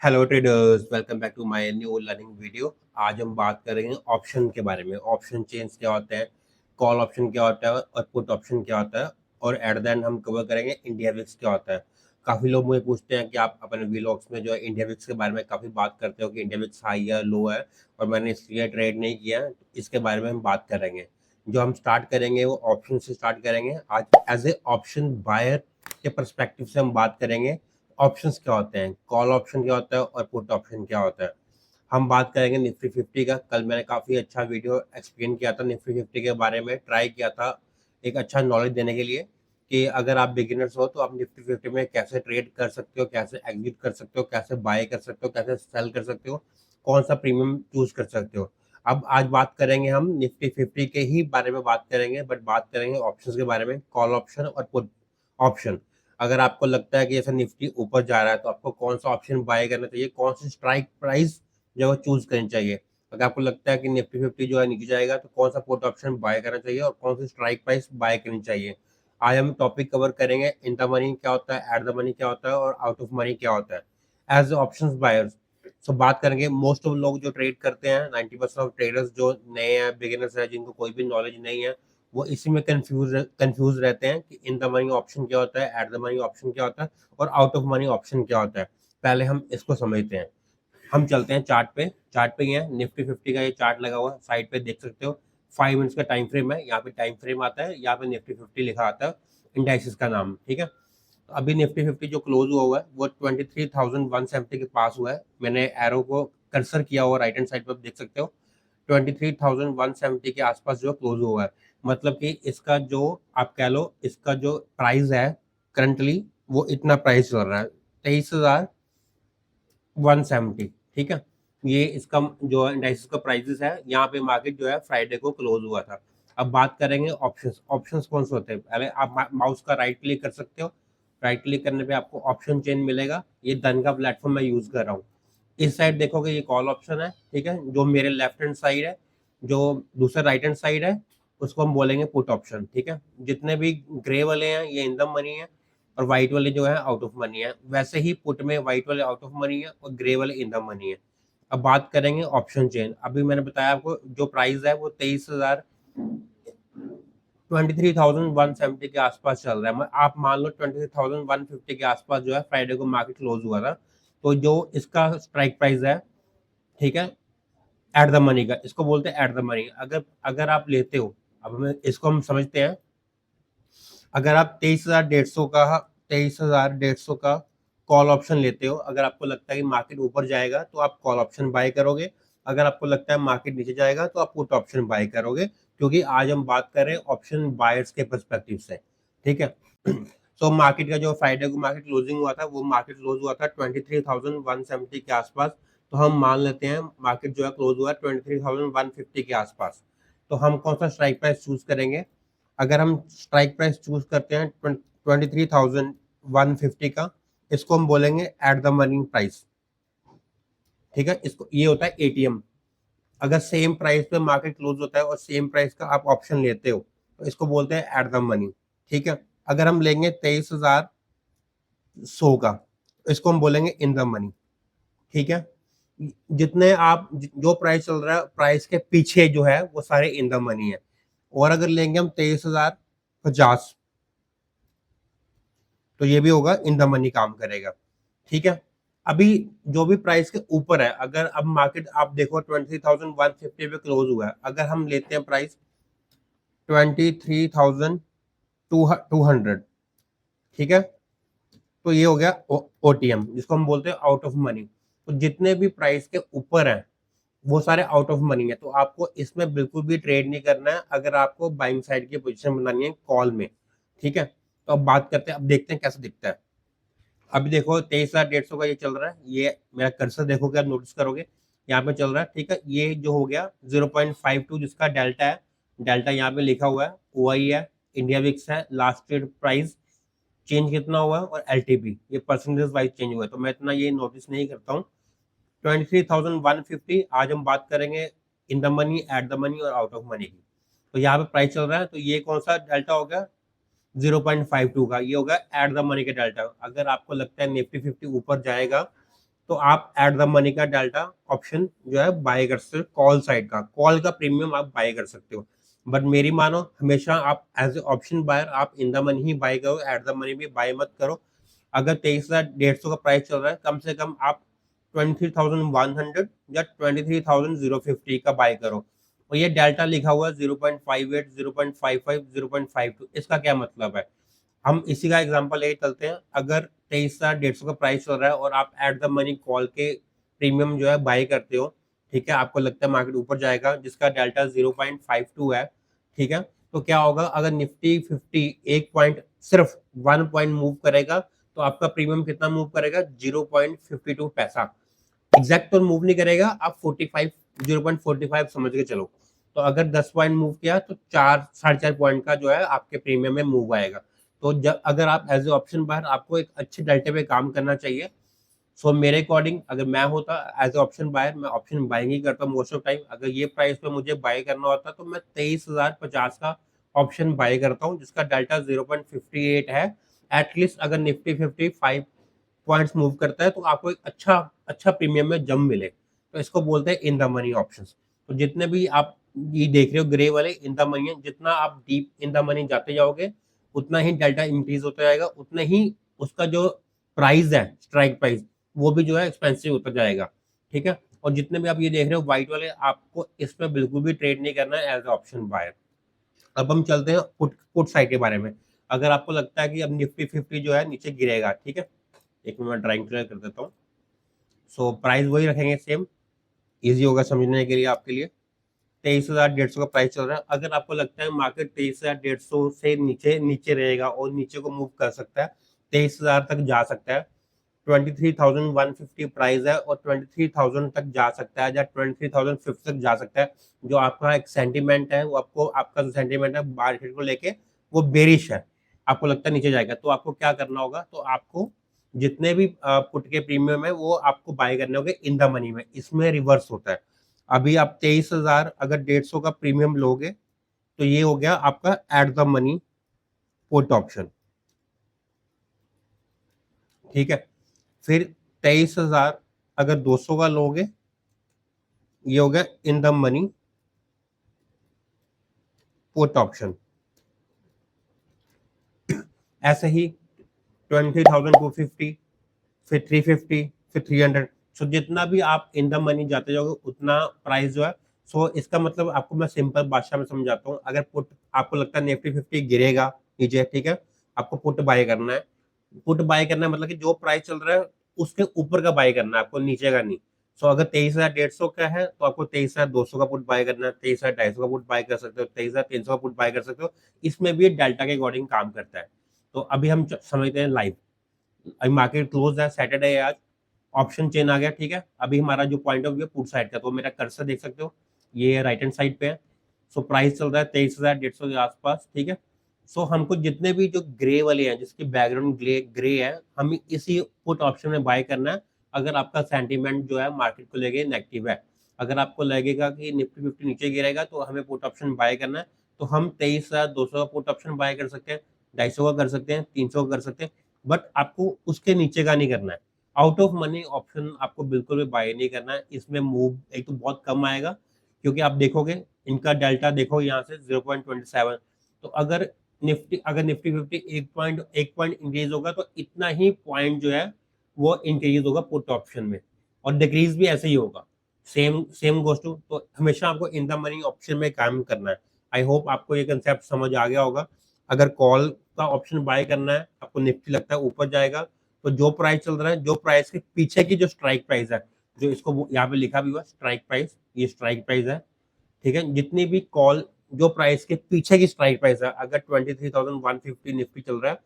Hello traders, welcome back to my new learning video. आज हम बात करेंगे ऑप्शन के बारे में। ऑप्शन चेन्स क्या होते हैं, कॉल ऑप्शन क्या होता है और पुट ऑप्शन क्या होता है, और एट द एंड हम कवर करेंगे इंडिया विक्स क्या होता है। काफ़ी लोग मुझे पूछते हैं कि आप अपने व्लॉग्स में जो है इंडिया विक्स के बारे में काफ़ी बात करते हो कि इंडिया विक्स हाई है लो है, और मैंने इसलिए ट्रेड नहीं किया है। तो इसके बारे में हम बात करेंगे। जो हम स्टार्ट करेंगे वो ऑप्शन से स्टार्ट करेंगे। आज एज ए ऑप्शन बायर के परस्पेक्टिव से हम बात करेंगे ऑप्शंस क्या होते हैं, कॉल ऑप्शन क्या होता है और पुट ऑप्शन क्या होता है। हम बात करेंगे निफ्टी 50 का। कल मैंने काफ़ी अच्छा वीडियो एक्सप्लेन किया था निफ्टी 50 के बारे में, ट्राई किया था एक अच्छा नॉलेज देने के लिए कि अगर आप बिगिनर्स हो तो आप निफ्टी 50 में कैसे ट्रेड कर सकते हो, कैसे एग्जिट कर सकते हो, कैसे बाय कर सकते हो, कैसे सेल कर सकते हो, कौन सा प्रीमियम चूज कर सकते हो। अब आज बात करेंगे हम निफ्टी 50 के ही बारे में बात करेंगे, बट बात करेंगे ऑप्शंस के बारे में, कॉल ऑप्शन और पुट ऑप्शन। अगर आपको लगता है कि जैसे निफ्टी ऊपर जा रहा है तो आपको कौन सा ऑप्शन बाय करना चाहिए, कौन सी स्ट्राइक प्राइस जो है चूज करनी चाहिए। अगर आपको लगता है कि निफ्टी 50 जो है नीचे जाएगा तो कौन सा पुट ऑप्शन बाय करना चाहिए और कौन सी स्ट्राइक प्राइस बाय करनी चाहिए। आज हम टॉपिक कवर करेंगे इन द मनी क्या होता है, एट द मनी क्या होता है और आउट ऑफ मनी क्या होता है एज ऑप्शन बायर्स। सो बात करेंगे मोस्ट ऑफ लोग जो ट्रेड करते हैं, 90% ऑफ ट्रेडर्स जो नए हैं, बिगिनर्स हैं, जिनको कोई भी नॉलेज नहीं है, वो इसी में कंफ्यूज रहते हैं कि इन द मनी ऑप्शन क्या होता है, एट द मनी ऑप्शन क्या होता है और आउट ऑफ मनी ऑप्शन क्या होता है। पहले हम इसको समझते हैं। हम चलते हैं चार्ट पे। चार्ट पे ही है निफ्टी 50 का ये चार्ट लगा हुआ है, साइड पे देख सकते हो। 5 मिनट्स का टाइम फ्रेम है, यहाँ पे टाइम फ्रेम आता है, यहाँ पे निफ्टी 50 लिखा आता है, इंडाइसिस का नाम, ठीक है। तो अभी निफ्टी 50 जो क्लोज हुआ है वो 23,170 के पास हुआ है। मैंने एरो को कर्सर किया हुआ राइट हैंड साइड पर, देख सकते हो 23,170 के आसपास जो क्लोज हुआ है। मतलब कि इसका जो आप कह लो, इसका जो प्राइस है करंटली वो इतना प्राइस चल रहा है, 23,170, ठीक है। ये इसका जो इंडाइसिस का प्राइसेस है, यहाँ पे मार्केट जो है फ्राइडे को क्लोज हुआ था। अब बात करेंगे ऑप्शंस। ऑप्शंस कौन से होते हैं, पहले आप माउस का राइट क्लिक कर सकते हो। राइट क्लिक करने पे आपको ऑप्शन चेन मिलेगा। ये धन का प्लेटफॉर्म मैं यूज कर रहा हूँ। इस साइड देखोगे ये कॉल ऑप्शन है, ठीक है, जो मेरे लेफ्ट हैंड साइड है। जो दूसरा राइट हैंड साइड है उसको हम बोलेंगे पुट ऑप्शन, ठीक है। जितने भी ग्रे वाले हैं ये इन द मनी है, और व्हाइट वाले जो है आउट ऑफ मनी है। वैसे ही पुट में व्हाइट वाले आउट ऑफ मनी है और ग्रे वाले इन द मनी है। अब बात करेंगे ऑप्शन चेन। अभी मैंने बताया आपको जो प्राइस है वो 23,170 के आसपास चल रहा है। आप मान लो 23,150 के आसपास जो है फ्राइडे को मार्केट क्लोज हुआ था। तो जो इसका स्ट्राइक प्राइस है, ठीक है, एट द मनी का, इसको बोलते हैं एट द मनी। अगर अगर आप लेते हो, अब हमें इसको हम समझते हैं। अगर आप 23,150 का 23,150 का कॉल ऑप्शन लेते हो, अगर आपको लगता है कि मार्केट ऊपर जाएगा तो आप कॉल ऑप्शन बाय करोगे। अगर आपको लगता है मार्केट नीचे जाएगा तो आप पुट ऑप्शन बाय करोगे, क्योंकि आज हम बात कर रहे हैं ऑप्शन बायर्स के पर्सपेक्टिव से, ठीक है। सो मार्केट का जो फ्राइडे को मार्केट क्लोजिंग हुआ था, वो मार्केट क्लोज हुआ था 23,170 के आसपास। तो हम मान लेते हैं मार्केट जो है क्लोज हुआ 23,150 के आसपास। तो हम कौन सा स्ट्राइक प्राइस चूज करेंगे। अगर हम स्ट्राइक प्राइस चूज करते हैं 23,150 का, इसको हम बोलेंगे एट द मनी प्राइस, ठीक है। इसको ये होता है एटीएम। अगर सेम प्राइस पे मार्केट क्लोज होता है और सेम प्राइस का आप ऑप्शन लेते हो तो इसको बोलते हैं एट द मनी, ठीक है। अगर हम लेंगे 23,100 का तो इसको हम बोलेंगे इन द मनी, ठीक है। जितने आप जो प्राइस चल रहा है प्राइस के पीछे जो है वो सारे इन द मनी है। और अगर लेंगे हम 23,050 तो ये भी होगा इन द मनी, काम करेगा, ठीक है। अभी जो भी प्राइस के ऊपर है, अगर अब मार्केट आप देखो 23,150 पे क्लोज हुआ है, अगर हम लेते हैं प्राइस 23,200, ठीक है, तो ये हो गया ओटीएम, जिसको हम बोलते हैं आउट ऑफ मनी। तो जितने भी प्राइस के ऊपर है वो सारे आउट ऑफ मनी है। तो आपको इसमें बिल्कुल भी ट्रेड नहीं करना है अगर आपको बाइंग साइड की पोजीशन बनानी है कॉल में, ठीक है। तो अब बात करते हैं, अब देखते हैं कैसे दिखता है। अभी देखो 23,150 का ये चल रहा है। ये मेरा कर्सर देखोगे, आप नोटिस करोगे यहाँ पे चल रहा है, ठीक है। ये जो हो गया 0.52 जिसका डेल्टा है, डेल्टा यहाँ पे लिखा हुआ है, OI है, इंडिया विक्स है, लास्ट ट्रेड प्राइस चेंज कितना हुआ है, और एलटीपी ये परसेंटेज वाइज चेंज हुआ है। तो मैं इतना ये नोटिस नहीं करता हूँ। 23,150 आज हम बात करेंगे इन the money, eight the money और आउट ऑफ मनी की। तो यहाँ पे प्राइस चल रहा है, तो ये कौन सा डेल्टा हो गया, 0.52 का, ये होगा एट द मनी का डेल्टा। अगर आपको लगता है निफ्टी 50 ऊपर जाएगा तो आप एट द मनी का डेल्टा ऑप्शन जो है बाय कर सकते हो, कॉल साइड का, कॉल का प्रीमियम आप बाय कर सकते हो। बट मेरी मानो, हमेशा आप एज ए ऑप्शन बायर आप इन द मनी ही बाय करो, एट द मनी भी बाय मत करो। अगर 23,150 का प्राइस चल रहा है, कम से कम आप 23,100 या 23,050 का बाय करो। और ये डेल्टा लिखा हुआ है 0.58, 0.55, 0.52, इसका क्या मतलब है? हम इसी का एग्जांपल लेके चलते हैं। अगर 23,150 का प्राइस चल रहा है और आप एट द मनी कॉल के प्रीमियम जो है बाय करते हो, ठीक है, आपको लगता है मार्केट ऊपर जाएगा, जिसका डेल्टा 0.52 है, ठीक है, तो क्या होगा? अगर निफ्टी 50 एक पॉइंट, सिर्फ 1 पॉइंट मूव करेगा, तो आपका प्रीमियम कितना मूव करेगा? 0.52 पैसा। एग्जैक्ट तो मूव नहीं करेगा, आप 45, 0.45 समझ के चलो। तो अगर 10 पॉइंट मूव किया तो 4-4.5 पॉइंट का जो है आपके प्रीमियम में मूव आएगा। तो जब अगर आप एज ए ऑप्शन बायर, आपको एक अच्छे डेल्टे पे काम करना चाहिए। सो मेरे अकॉर्डिंग, अगर मैं होता एज ए ऑप्शन बायर, मैं ऑप्शन बाइंग ही करता मोस्ट ऑफ टाइम। अगर ये प्राइस पे मुझे बाय करना होता तो मैं 23,050 का ऑप्शन बाय करता हूँ, जिसका डेल्टा 0.58 है। एटलीस्ट अगर निफ्टी 55 पॉइंट्स मूव करता है तो आपको एक अच्छा अच्छा प्रीमियम में जम मिले। तो इसको बोलते हैं इन द मनी ऑप्शंस। तो जितने भी आप ये देख रहे हो ग्रे वाले इन द मनी है, जितना आप डीप इन द मनी जाते जाओगे, उतना ही डेल्टा इंक्रीज होता जाएगा, उतना ही उसका जो प्राइस है, स्ट्राइक प्राइस, वो भी जो है एक्सपेंसिव होता जाएगा। ठीक है, और जितने भी आप ये देख रहे हो व्हाइट वाले, आपको इसमें बिल्कुल भी ट्रेड नहीं करना है एज ऑप्शन बायर। अब हम चलते हैं पुट पुट साइड के बारे में। अगर आपको लगता है कि अब निफ्टी 50 जो है नीचे गिरेगा, ठीक है, एक मिनट ड्राइंग क्लियर कर देता हूँ। सो प्राइस वही रखेंगे सेम, इजी होगा समझने के लिए आपके लिए। 23,150 का प्राइस चल रहा है। अगर आपको लगता है मार्केट 23,150 से नीचे नीचे रहेगा और नीचे को मूव कर सकता है, 23,000 तक जा सकता है, 23,150 प्राइस है और 23,000 तक जा सकता है या 23,050 तक जा सकता है। जो आपका एक सेंटीमेंट है, वो आपको, आपका जो सेंटीमेंट है मार्केट को लेके, वो बेरिश है, आपको लगता है नीचे जाएगा, तो आपको क्या करना होगा? तो आपको जितने भी पुट के प्रीमियम है वो आपको बाय करने होंगे इन द मनी में। इसमें रिवर्स होता है। अभी आप 23,000 अगर 150 का प्रीमियम लोगे, तो ये हो गया आपका eight the money put option, ठीक है। फिर 23,000 अगर 200 का लोगे, ये हो गया इन द मनी पुट ऑप्शन। ऐसे ही 20,250, फिर 350, फिर 300। सो जितना भी आप इन द मनी जाते जाओगे, उतना प्राइस जो है। सो इसका मतलब आपको मैं सिंपल भाषा में समझाता हूँ। अगर पुट, आपको लगता है निफ्टी 50 गिरेगा नीचे, ठीक है, आपको पुट बाय करना है। पुट बाय करना है मतलब कि जो प्राइस चल रहा है उसके ऊपर का बाय करना है आपको, नीचे का नहीं। सो अगर 23,150 का है तो आपको 23,200 का पुट बाय करना है, 23,250 का पुट बाय कर सकते हो, 23,300 का पुट बाय कर सकते हो। इसमें भी डेल्टा के अकॉर्डिंग काम करता है। तो अभी हम समझते हैं लाइव। अभी मार्केट क्लोज है, सैटरडे है आज, ऑप्शन चेन आ गया, ठीक है। अभी हमारा जो point of view put side का, तो मेरा कर्सर देख सकते हो, ये राइट हैंड साइड पे है। सो प्राइस चल रहा है 23,150 के आसपास, ठीक है। सो हमको जितने भी जो ग्रे वाले हैं, जिसकी बैकग्राउंड ग्रे ग्रे है, हमें इसी पुट ऑप्शन में बाय करना है। अगर आपका सेंटीमेंट जो है मार्केट को लेके नेगेटिव है, अगर आपको लगेगा कि निफ्टी 50 नीचे गिरेगा, तो हमें पुट ऑप्शन बाय करना है। तो हम 23,200 का पुट ऑप्शन बाय कर सकते हैं, 250 का कर सकते हैं, 300 का कर सकते हैं। बट आपको उसके नीचे का नहीं करना है। आउट ऑफ मनी ऑप्शन आपको बिल्कुल भी बाय नहीं करना है। इसमें मूव एक तो बहुत कम आएगा, क्योंकि आप देखोगे इनका डेल्टा देखो यहाँ से 0.27। तो अगर निफ्टी 50 एक पॉइंट इंक्रीज होगा, तो इतना ही पॉइंट जो है वो इंक्रीज होगा पुट ऑप्शन में, और डिक्रीज भी ऐसे ही होगा। Same same goes too. तो हमेशा आपको इन द मनी ऑप्शन में काम करना है। आई होप आपको ये कंसेप्ट समझ आ गया होगा। अगर कॉल का ऑप्शन बाय करना है, आपको निफ्टी लगता है ऊपर जाएगा, तो जो प्राइस चल रहा है, जो प्राइस के पीछे की जो स्ट्राइक प्राइस है, जो इसको यहाँ पे लिखा भी हुआ स्ट्राइक प्राइस, ये स्ट्राइक प्राइस है, ठीक है। जितनी भी कॉल जो प्राइस के पीछे की स्ट्राइक प्राइस है, अगर 23,150 निफ्टी चल रहा है,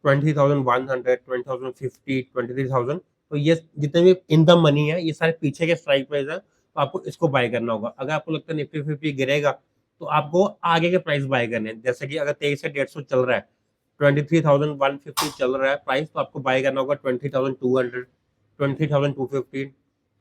20,100, 20,050, 23,000, तो ये जितने भी इन द मनी है, ये सारे पीछे के स्ट्राइक प्राइस है, तो आपको इसको बाय करना होगा। अगर आपको लगता है निफ्टी 50 गिरेगा, तो आपको आगे के प्राइस बाय करने हैं। जैसे कि अगर 23,150 चल रहा है, 23,150 चल रहा है प्राइस, तो आपको बाय करना होगा 20,200, 20,250,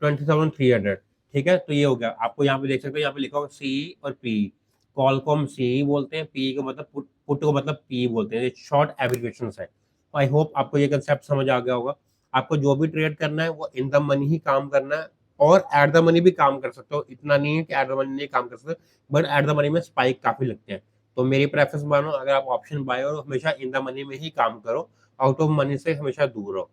20,300, ठीक है। तो ये हो गया। आपको यहाँ पे देख सकते हो, यहाँ पे लिखा होगा सी और पी। कॉल को हम सी बोलते हैं, पी को मतलब पुट को मतलब पी बोलते हैं। ये शॉर्ट एब्रिविएशन है। तो आई होप आपको ये कंसेप्ट समझ आ गया होगा। आपको जो भी ट्रेड करना है वो इन द मनी ही काम करना है, और एट द मनी भी काम कर सकते हो। इतना नहीं है कि एट द मनी नहीं काम कर सकते, बट एट द मनी में स्पाइक काफ़ी लगते हैं। तो मेरी प्रेफरेंस मानो, अगर आप ऑप्शन बाय हो हमेशा इन द मनी में ही काम करो, आउट ऑफ मनी से हमेशा दूर रहो।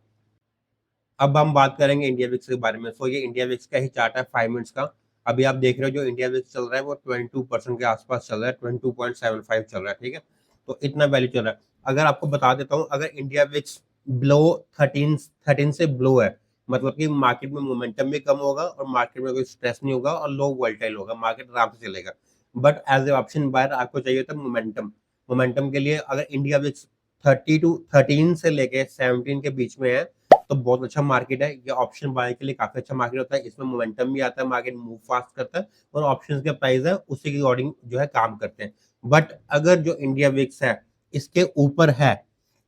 अब हम बात करेंगे इंडिया विक्स के बारे में। सो ये इंडिया विक्स का ही चार्ट है 5 मिनट्स का। अभी आप देख रहे हो जो इंडिया विक्स चल रहा है वो 22% के आसपास चल रहा है, 22.75 चल रहा है, ठीक है। तो इतना वैल्यू चल रहा है। अगर आपको बता देता हूँ, अगर इंडिया विक्स बिलो 13 से बिलो है, मतलब कि मार्केट में मोमेंटम भी कम होगा और मार्केट में कोई स्ट्रेस नहीं होगा और लो वोलेटाइल होगा, मार्केट आराम से चलेगा। But as a option buyer आपको चाहिए था मोमेंटम। मोमेंटम के लिए अगर इंडिया विक्स 13 से लेके 17 के बीच में है तो बहुत अच्छा मार्केट है। ये ऑप्शन बाय के लिए काफी अच्छा मार्केट होता है, इसमें मोमेंटम भी आता है, मार्केट मूव फास्ट करता है और ऑप्शंस के प्राइस है उसी के अकॉर्डिंग जो है काम करते हैं। बट अगर जो इंडिया विक्स है इसके ऊपर है,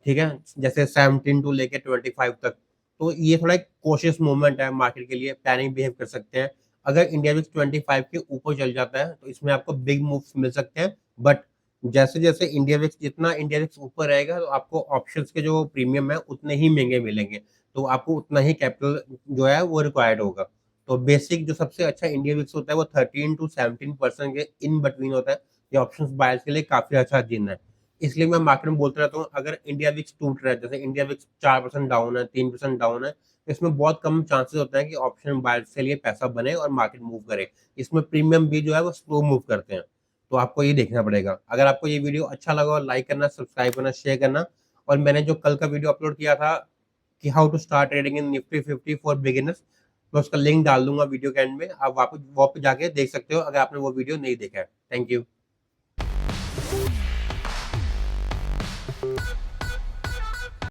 ठीक है, जैसे 17 टू लेके 25 तक, तो ये थोड़ा एक कोशियस मूवमेंट है मार्केट के लिए, प्लानिंग बिहेव कर सकते हैं। अगर इंडिया विक्स 25 के ऊपर चल जाता है तो इसमें आपको बिग मूव्स मिल सकते हैं। बट जैसे जैसे इंडिया विक्स, जितना इंडिया विक्स ऊपर रहेगा तो आपको ऑप्शंस के जो प्रीमियम है उतने ही महंगे मिलेंगे, तो आपको उतना ही कैपिटल जो है वो रिक्वायर्ड होगा। तो बेसिक जो सबसे अच्छा इंडिया विक्स होता है वो 13 टू 17% के इन बिटवीन होता है। ये ऑप्शंस बायर्स के लिए काफी अच्छा दिन है। इसलिए मैं मार्केट में बोलता रहता हूँ, अगर इंडिया विक्स टूट रहा है, जैसे इंडिया विक्स 4% डाउन है, 3% डाउन है, तो इसमें बहुत कम चांसेस होता है कि ऑप्शन बायर्स के लिए पैसा बने और मार्केट मूव करे। इसमें प्रीमियम भी जो है वो स्लो मूव करते हैं, तो आपको ये देखना पड़ेगा। अगर आपको ये वीडियो अच्छा लगा हो, लाइक करना, सब्सक्राइब करना, शेयर करना। और मैंने जो कल का वीडियो अपलोड किया था कि how to start trading in Nifty 50 for beginners, मैं उसका लिंक डाल दूंगा वीडियो के एंड में, आप वापस जाके देख सकते हो अगर आपने वो वीडियो नहीं देखा है। Thank you.